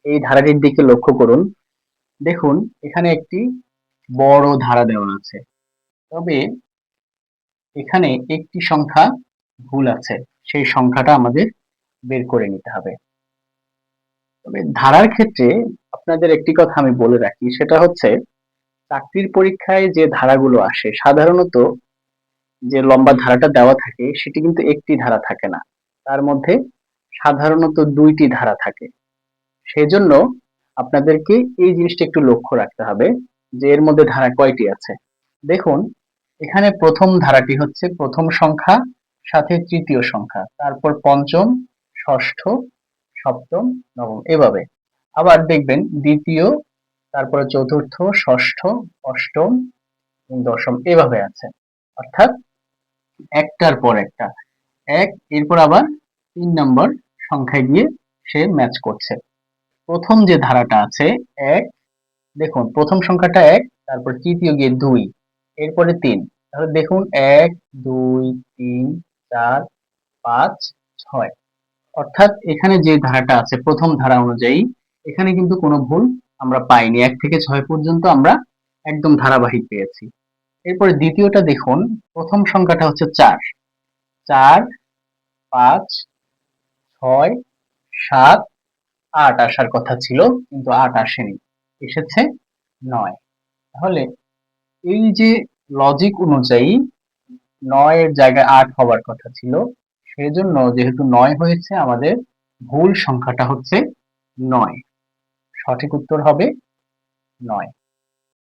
এই ধারাটির দিকে লক্ষ্য করুন। দেখুন এখানে একটি বড় ধারা দেওয়া আছে, তবে এখানে একটি সংখ্যা ভুল আছে, সেই সংখ্যাটা আমাদের বের করে নিতে হবে। তবে ধারার ক্ষেত্রে আপনাদের একটি কথা আমি বলে রাখি, সেটা হচ্ছে চাকরির পরীক্ষায় যে ধারাগুলো আসে সাধারণত যে লম্বা ধারাটা দেওয়া থাকে সেটি কিন্তু একটি ধারা থাকে না, তার মধ্যে সাধারণত দুইটি ধারা থাকে। সেজন্য আপনাদেরকে এই জিনিসটা একটু লক্ষ্য রাখতে হবে যে এর মধ্যে ধারা কয়টি আছে। দেখুন এখানে প্রথম ধারাটি হচ্ছে প্রথম সংখ্যা সাথে তৃতীয় সংখ্যা, তারপর পঞ্চম, ষষ্ঠ, সপ্তম, নবম এভাবে। আবার দেখবেন দ্বিতীয়, তারপরে চতুর্থ, ষষ্ঠ, অষ্টম এবং দশম এভাবে আছে। অর্থাৎ একটার পর একটা, এক এরপর আবার 3 নম্বর সংখ্যায় গিয়ে সে ম্যাচ করছে। প্রথম যে ধারাটা আছে এক, দেখুন প্রথম সংখ্যাটা এক, তারপর তৃতীয় গিয়ে 2, এরপরে 3। তাহলে দেখুন 1 2 3 4 5 6, অর্থাৎ এখানে যে ধারাটা আছে প্রথম ধারা অনুযায়ী এখানে কিন্তু কোনো ভুল আমরা পাইনি, 1 থেকে 6 পর্যন্ত আমরা একদম ধারাবাহিক পেয়েছি। এরপরে দ্বিতীয়টা দেখুন, প্রথম সংখ্যাটা হচ্ছে 4, 4 5 6 7 8 আসার কথা ছিল কিন্তু 8 আসেনি, এসেছে 9। তাহলে এই যে লজিক অনুযায়ী 9 এর জায়গায় 8 হওয়ার কথা ছিল, সেজন্য যেহেতু 9 হয়েছে আমাদের ভুল সংখ্যাটা হচ্ছে 9। সঠিক উত্তর হবে 9।